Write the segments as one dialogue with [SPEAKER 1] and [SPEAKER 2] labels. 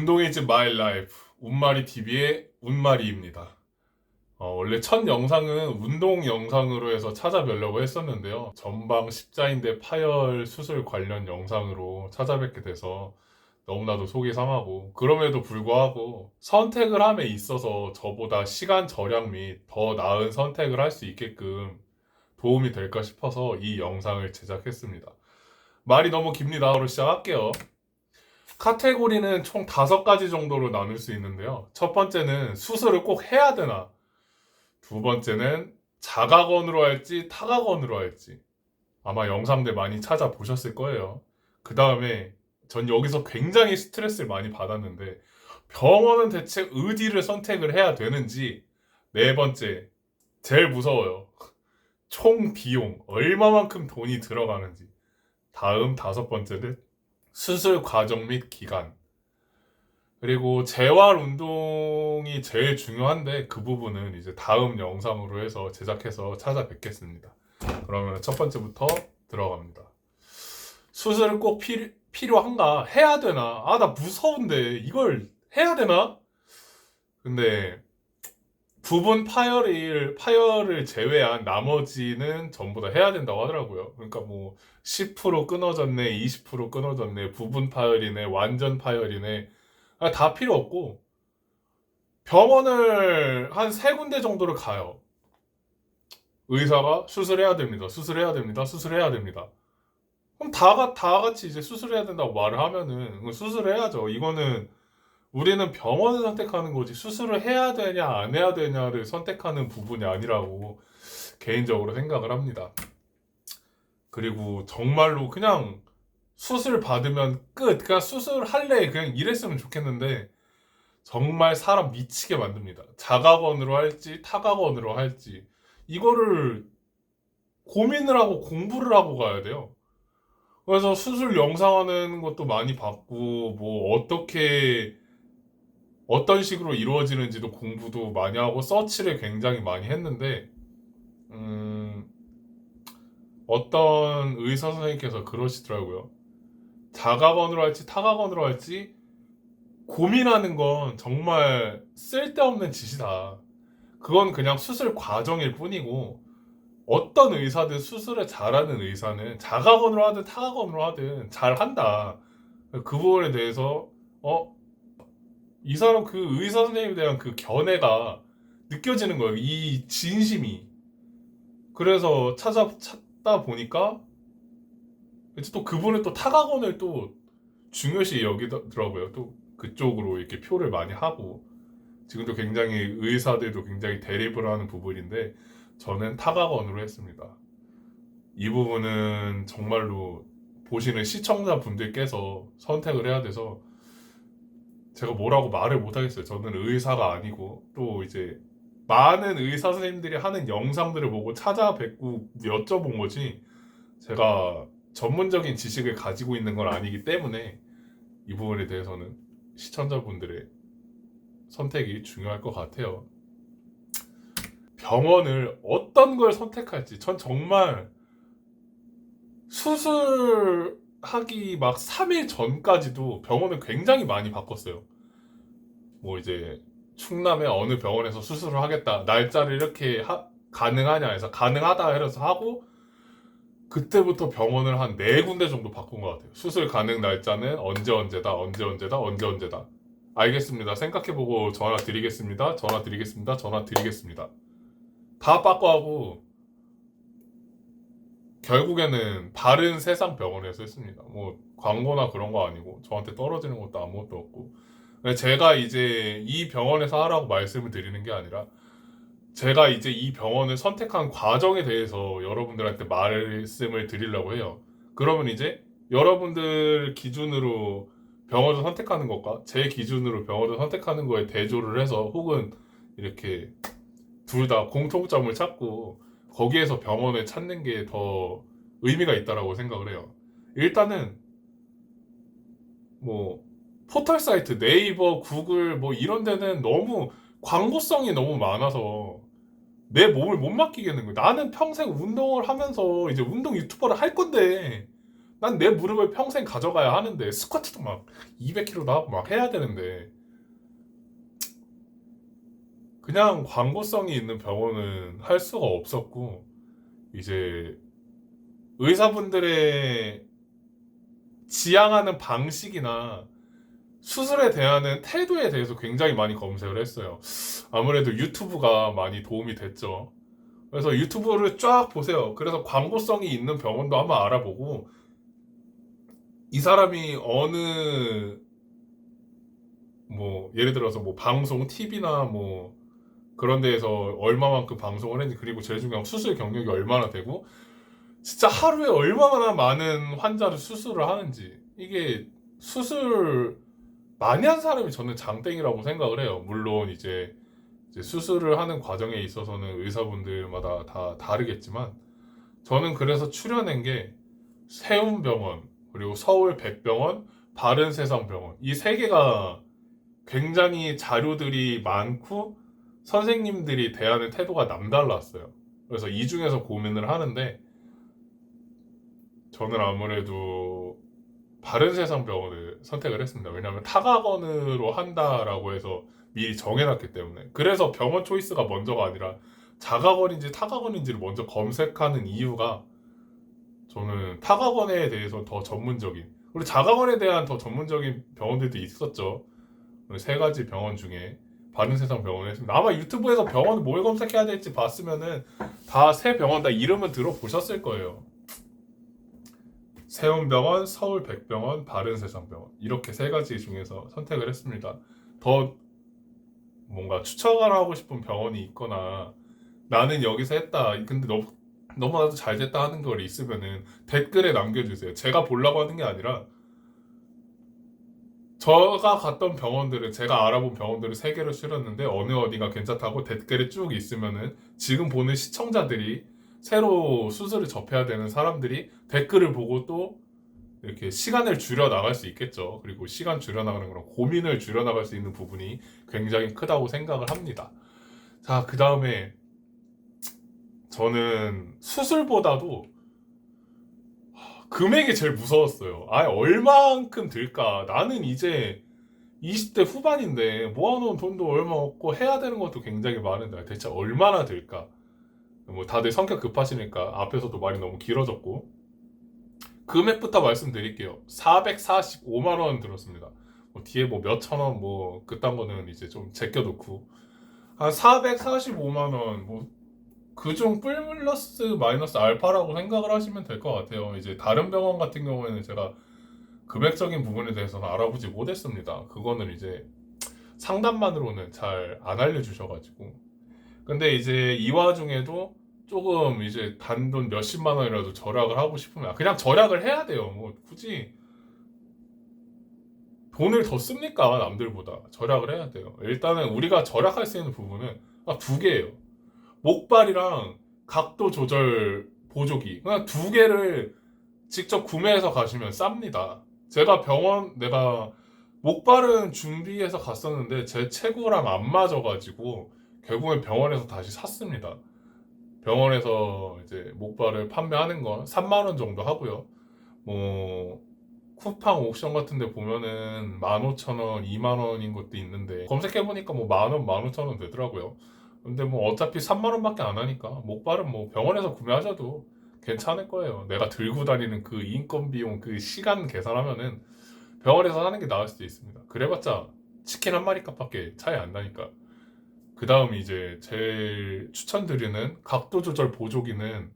[SPEAKER 1] 운동이 즈 마이 라이프 운마리 TV의 운마리입니다. 원래 첫 영상은 운동 영상으로 해서 찾아뵈려고 했었는데요. 전방 십자인대 파열 수술 관련 영상으로 찾아뵙게 돼서 너무나도 속이 상하고, 그럼에도 불구하고 선택을 함에 있어서 저보다 시간 절약 및 더 나은 선택을 할 수 있게끔 도움이 될까 싶어서 이 영상을 제작했습니다. 말이 너무 깁니다. 바로 시작할게요. 카테고리는 총 5가지 정도로 나눌 수 있는데요. 첫 번째는 수술을 꼭 해야 되나? 두 번째는 자가건으로 할지 타가건으로 할지. 아마 영상들 많이 찾아보셨을 거예요. 그 다음에 전 여기서 굉장히 스트레스를 많이 받았는데, 병원은 대체 어디를 선택을 해야 되는지. 네 번째, 제일 무서워요. 총 비용, 얼마만큼 돈이 들어가는지. 다음 5번째는 수술 과정 및 기간. 그리고 재활 운동이 제일 중요한데, 그 부분은 이제 다음 영상으로 해서 제작해서 찾아뵙겠습니다. 그러면 첫 번째부터 들어갑니다. 수술을 꼭 필요한가? 해야 되나? 나 무서운데 이걸 해야 되나? 근데 부분 파열을 제외한 나머지는 전부 다 해야 된다고 하더라고요. 그러니까 뭐 10% 끊어졌네, 20% 끊어졌네, 부분 파열이네, 완전 파열이네, 다 필요 없고 병원을 한 3군데 정도를 가요. 의사가 수술해야 됩니다. 수술해야 됩니다. 수술해야 됩니다. 그럼 다 같이 이제 수술해야 된다고 말을 하면은 수술해야죠. 이거는 우리는 병원을 선택하는 거지, 수술을 해야 되냐 안 해야 되냐를 선택하는 부분이 아니라고 개인적으로 생각을 합니다. 그리고 정말로 그냥 수술 받으면 끝, 그냥 수술할래, 그냥 이랬으면 좋겠는데 정말 사람 미치게 만듭니다. 자가건으로 할지 타가건으로 할지 이거를 고민을 하고 공부를 하고 가야 돼요. 그래서 수술 영상하는 것도 많이 봤고, 뭐 어떤 식으로 이루어지는지도 공부도 많이 하고 서치를 굉장히 많이 했는데, 음, 어떤 의사 선생님께서 그러시더라고요. 자가건으로 할지 타가건으로 할지 고민하는 건 정말 쓸데없는 짓이다. 그건 그냥 수술 과정일 뿐이고, 어떤 의사든 수술을 잘하는 의사는 자가건으로 하든 타가건으로 하든 잘한다. 그 부분에 대해서 이 사람, 그 의사 선생님에 대한 그 견해가 느껴지는 거예요. 이 진심이. 그래서 찾다 보니까 이제 또 그분은 또 타가건을 또 중요시 여기더라고요. 또 그쪽으로 이렇게 표를 많이 하고, 지금도 굉장히 의사들도 굉장히 대립을 하는 부분인데 저는 타가건으로 했습니다. 이 부분은 정말로 보시는 시청자분들께서 선택을 해야 돼서 제가 뭐라고 말을 못하겠어요. 저는 의사가 아니고, 또 이제 많은 의사 선생님들이 하는 영상들을 보고 찾아뵙고 여쭤본 거지, 제가 전문적인 지식을 가지고 있는 건 아니기 때문에 이 부분에 대해서는 시청자분들의 선택이 중요할 것 같아요. 병원을 어떤 걸 선택할지, 전 정말 수술하기 막 3일 전까지도 병원을 굉장히 많이 바꿨어요. 뭐 이제 충남의 어느 병원에서 수술을 하겠다, 날짜를 이렇게 가능하냐 해서 가능하다 해서 하고, 그때부터 병원을 한 4군데 정도 바꾼 것 같아요. 수술 가능 날짜는 언제다, 언제다. 알겠습니다. 생각해보고 전화 드리겠습니다. 전화 드리겠습니다. 전화 드리겠습니다. 다 바꿔하고 결국에는 바른 세상 병원에서 했습니다. 뭐 광고나 그런 거 아니고 저한테 떨어지는 것도 아무것도 없고, 제가 이제 이 병원에서 하라고 말씀을 드리는 게 아니라 제가 이제 이 병원을 선택한 과정에 대해서 여러분들한테 말씀을 드리려고 해요. 그러면 이제 여러분들 기준으로 병원을 선택하는 것과 제 기준으로 병원을 선택하는 거에 대조를 해서, 혹은 이렇게 둘 다 공통점을 찾고 거기에서 병원을 찾는 게 더 의미가 있다라고 생각을 해요. 일단은 뭐 포털 사이트, 네이버, 구글 뭐 이런 데는 너무 광고성이 너무 많아서 내 몸을 못 맡기겠는 거야. 나는 평생 운동을 하면서 이제 운동 유튜버를 할 건데 난 내 무릎을 평생 가져가야 하는데 스쿼트도 막 200kg도 하고 막 해야 되는데 그냥 광고성이 있는 병원은 할 수가 없었고 이제 의사분들의 지향하는 방식이나 수술에 대한 태도에 대해서 굉장히 많이 검색을 했어요. 아무래도 유튜브가 많이 도움이 됐죠. 그래서 유튜브를 쫙 보세요. 그래서 광고성이 있는 병원도 한번 알아보고 이 사람이 어느 뭐 예를 들어서 뭐 방송 TV나 뭐 그런 데에서 얼마만큼 방송을 했는지 그리고 제일 중요한 건 수술 경력이 얼마나 되고 진짜 하루에 얼마나 많은 환자를 수술을 하는지 이게 수술 많이 한 사람이 저는 장땡이라고 생각을 해요. 물론 이제 수술을 하는 과정에 있어서는 의사분들마다 다 다르겠지만 저는 그래서 추려낸 게 세운병원 그리고 서울 백병원 바른세상병원 이 세 개가 굉장히 자료들이 많고 선생님들이 대하는 태도가 남달랐어요. 그래서 이 중에서 고민을 하는데 저는 아무래도 바른세상병원을 선택을 했습니다. 왜냐하면 타각원으로 한다라고 해서 미리 정해놨기 때문에. 그래서 병원 초이스가 먼저가 아니라 자가원인지 타각원인지를 먼저 검색하는 이유가 저는 타각원에 대해서 더 전문적인 그리고 자가원에 대한 더 전문적인 병원들도 있었죠. 세 가지 병원 중에 바른세상 병원을 했습니다. 아마 유튜브에서 병원 뭘 검색해야 될지 봤으면은 다 세 병원 다 이름은 들어보셨을 거예요. 세운병원, 서울백병원, 바른세상병원 이렇게 세 가지 중에서 선택을 했습니다. 더 뭔가 추천을 하고 싶은 병원이 있거나 나는 여기서 했다 근데 너무나도 잘 됐다 하는 걸 있으면은 댓글에 남겨주세요. 제가 보려고 하는 게 아니라 제가 갔던 병원들은 제가 알아본 병원들을 세 개를 추렸는데 어느 어디가 괜찮다고 댓글에 쭉 있으면은 지금 보는 시청자들이 새로 수술을 접해야 되는 사람들이 댓글을 보고 또 이렇게 시간을 줄여 나갈 수 있겠죠. 그리고 시간 줄여 나가는 거랑 고민을 줄여 나갈 수 있는 부분이 굉장히 크다고 생각을 합니다. 자, 그 다음에 저는 수술보다도 금액이 제일 무서웠어요. 아, 얼만큼 들까? 나는 이제 20대 후반인데 모아놓은 돈도 얼마 없고 해야 되는 것도 굉장히 많은데 대체 얼마나 들까? 뭐 다들 성격 급하시니까 앞에서도 말이 너무 길어졌고 금액부터 말씀드릴게요. 445만 원 들었습니다. 뭐 뒤에 뭐 몇천 원 뭐 그딴 거는 이제 좀 제껴놓고 한 445만 원 뭐 그중 플러스 마이너스 알파라고 생각을 하시면 될 것 같아요. 이제 다른 병원 같은 경우에는 제가 금액적인 부분에 대해서는 알아보지 못했습니다. 그거는 이제 상담만으로는 잘 안 알려주셔가지고. 근데 이제 이 와중에도 조금 이제 단돈 몇십만 원이라도 절약을 하고 싶으면 그냥 절약을 해야 돼요. 뭐 굳이 돈을 더 씁니까? 남들보다 절약을 해야 돼요. 일단은 우리가 절약할 수 있는 부분은 두 개예요. 목발이랑 각도 조절 보조기 그냥 두 개를 직접 구매해서 가시면 쌉니다. 내가 목발은 준비해서 갔었는데 제 체구랑 안 맞아가지고 결국엔 병원에서 다시 샀습니다. 병원에서 이제 목발을 판매하는 건 3만 원 정도 하고요. 뭐 쿠팡 옥션 같은 데 보면은 15,000원, 2만 원인 것도 있는데 검색해보니까 뭐 만 원, 15,000원 되더라고요. 근데 뭐 어차피 3만 원밖에 안 하니까 목발은 뭐 병원에서 구매하셔도 괜찮을 거예요. 내가 들고 다니는 그 인건 비용, 그 시간 계산하면은 병원에서 하는 게 나을 수도 있습니다. 그래봤자 치킨 한 마리 값밖에 차이 안 나니까. 그 다음 이제 제일 추천드리는 각도 조절 보조기는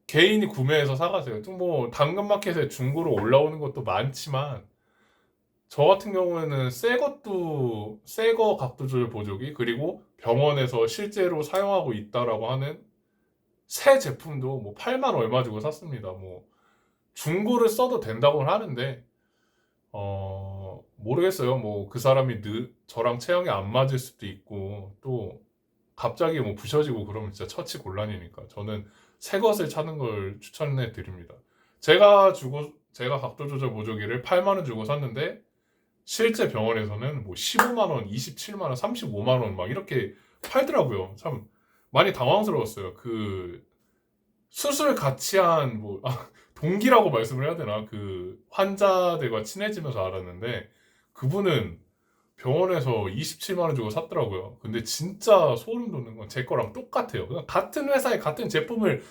[SPEAKER 1] 개인이 구매해서 사가세요. 좀 뭐 당근마켓에 중고로 올라오는 것도 많지만 저 같은 경우에는 새 거 각도 조절 보조기 그리고 병원에서 실제로 사용하고 있다라고 하는 새 제품도 뭐 8만 얼마 주고 샀습니다. 뭐 중고를 써도 된다고는 하는데 모르겠어요. 뭐 그 사람이 저랑 체형이 안 맞을 수도 있고 또 갑자기 뭐 부셔지고 그러면 진짜 처치곤란이니까 저는 새 것을 찾는 걸 추천해 드립니다. 제가 각도 조절 보조기를 8만 원 주고 샀는데 실제 병원에서는 뭐 15만 원, 27만 원, 35만 원 막 이렇게 팔더라고요. 참 많이 당황스러웠어요. 그 수술 같이 한 뭐 동기라고 말씀을 해야 되나? 그 환자들과 친해지면서 알았는데 그분은 병원에서 27만 원 주고 샀더라고요. 근데 진짜 소름 돋는 건 제 거랑 똑같아요. 그냥 같은 회사의 같은 제품을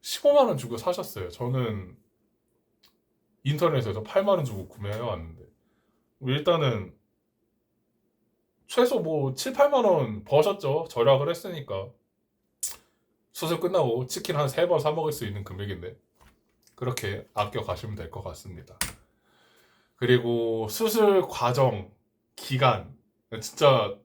[SPEAKER 1] 15만 원 주고 사셨어요. 저는 인터넷에서 8만 원 주고 구매해 왔는데 일단은 최소 뭐 7, 8만 원 버셨죠. 절약을 했으니까. 수술 끝나고 치킨 한 3번 사 먹을 수 있는 금액인데 그렇게 아껴 가시면 될 것 같습니다. 그리고 수술 과정, 기간 진짜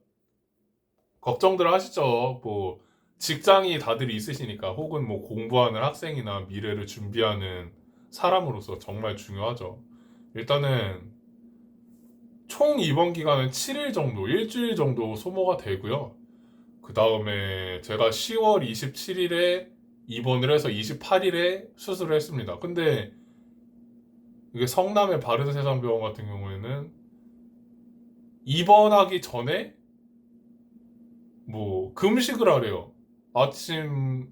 [SPEAKER 1] 걱정들 하시죠. 뭐 직장이 다들 있으시니까 혹은 뭐 공부하는 학생이나 미래를 준비하는 사람으로서 정말 중요하죠. 일단은 총 입원 기간은 7일 정도, 일주일 정도 소모가 되고요. 그 다음에 제가 10월 27일에 입원을 해서 28일에 수술을 했습니다. 근데 이게 성남의 바른세상병원 같은 경우에는 입원하기 전에 뭐 금식을 하래요. 아침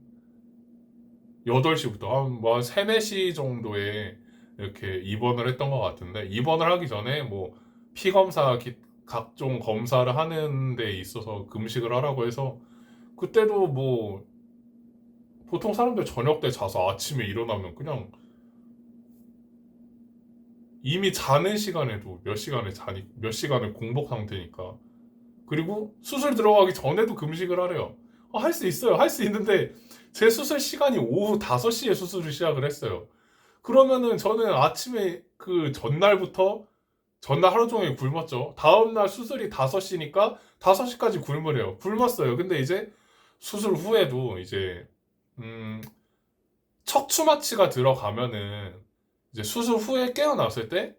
[SPEAKER 1] 8시부터 한 3, 4시 정도에 이렇게 입원을 했던 것 같은데 입원을 하기 전에 뭐 피검사, 각종 검사를 하는 데 있어서 금식을 하라고 해서 그때도 뭐 보통 사람들 저녁 때 자서 아침에 일어나면 그냥 이미 자는 시간에도 몇 시간을 공복 상태니까. 그리고 수술 들어가기 전에도 금식을 하래요. 할 수 있어요. 할 수 있는데 제 수술 시간이 오후 5시에 수술을 시작을 했어요. 그러면은 저는 아침에 그 전날 하루 종일 굶었죠. 다음날 수술이 5시니까 5시까지 굶으래요. 굶었어요. 근데 이제 수술 후에도 이제 음, 척추 마취가 들어가면은 이제 수술 후에 깨어났을 때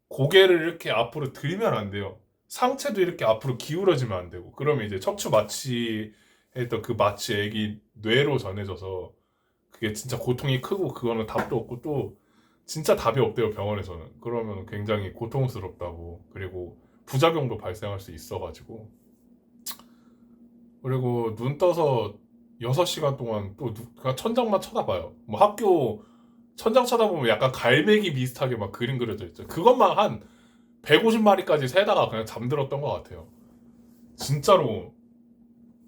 [SPEAKER 1] 고개를 이렇게 앞으로 들면 안 돼요. 상체도 이렇게 앞으로 기울어지면 안 되고. 그러면 이제 척추 마취했던 그 마취액이 뇌로 전해져서 그게 진짜 고통이 크고 그거는 답도 없고 또 진짜 답이 없대요 병원에서는. 그러면 굉장히 고통스럽다고. 그리고 부작용도 발생할 수 있어가지고. 그리고 눈 떠서 6시간 동안 또 그냥 천장만 쳐다봐요. 뭐 학교 천장 쳐다보면 약간 갈매기 비슷하게 막 그림 그려져 있죠. 그것만 한 150마리까지 세다가 그냥 잠들었던 것 같아요. 진짜로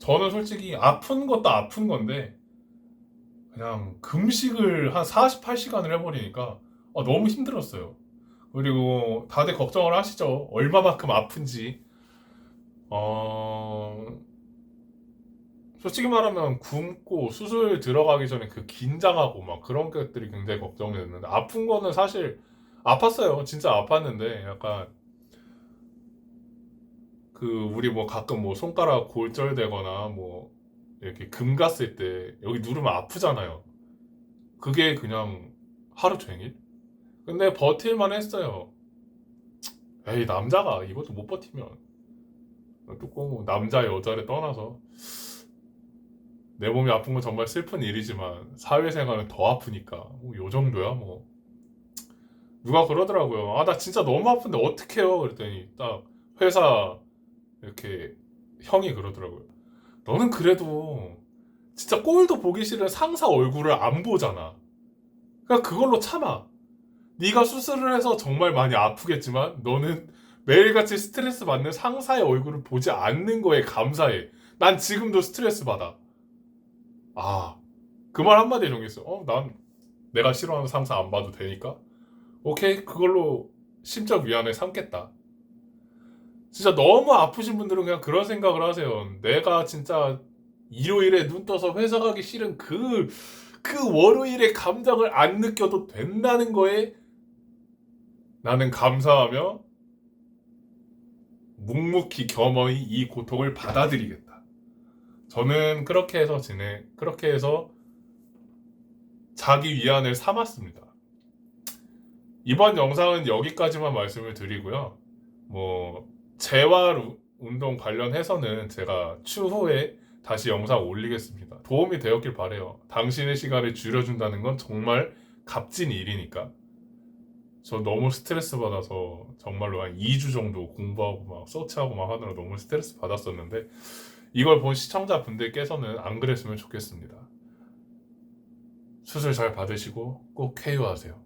[SPEAKER 1] 저는 솔직히 아픈 것도 아픈 건데 그냥 금식을 한 48시간을 해버리니까 너무 힘들었어요. 그리고 다들 걱정을 하시죠. 얼마만큼 아픈지. 어... 솔직히 말하면 굶고 수술 들어가기 전에 그 긴장하고 막 그런 것들이 굉장히 걱정이 됐는데 아픈 거는 사실 아팠어요. 진짜 아팠는데 약간 그 우리 뭐 가끔 뭐 손가락 골절되거나 뭐 이렇게 금 갔을 때 여기 누르면 아프잖아요. 그게 그냥 하루 종일? 근데 버틸만 했어요. 에이 남자가 이것도 못 버티면 또 남자 여자를 떠나서 내 몸이 아픈 건 정말 슬픈 일이지만 사회생활은 더 아프니까 뭐요 정도야 뭐. 누가 그러더라고요. 나 진짜 너무 아픈데 어떡해요? 그랬더니 딱 회사 이렇게 형이 그러더라고요. 너는 그래도 진짜 꼴도 보기 싫은 상사 얼굴을 안 보잖아. 그러니까 그걸로 참아. 네가 수술을 해서 정말 많이 아프겠지만 너는 매일같이 스트레스 받는 상사의 얼굴을 보지 않는 거에 감사해. 난 지금도 스트레스 받아. 그 말 한마디에 정했어. 난 내가 싫어하는 상사 안 봐도 되니까. 오케이, 그걸로 심적 위안을 삼겠다. 진짜 너무 아프신 분들은 그냥 그런 생각을 하세요. 내가 진짜 일요일에 눈 떠서 회사 가기 싫은 그 월요일의 감정을 안 느껴도 된다는 거에 나는 감사하며 묵묵히 겸허히 이 고통을 받아들이겠다. 저는 그렇게 해서 자기 위안을 삼았습니다. 이번 영상은 여기까지만 말씀을 드리고요. 뭐 재활 운동 관련해서는 제가 추후에 다시 영상 올리겠습니다. 도움이 되었길 바래요. 당신의 시간을 줄여준다는 건 정말 값진 일이니까. 저 너무 스트레스 받아서 정말로 한 2주 정도 공부하고 막 서치하고 막 하느라 너무 스트레스 받았었는데 이걸 본 시청자분들께서는 안 그랬으면 좋겠습니다. 수술 잘 받으시고 꼭 쾌유하세요.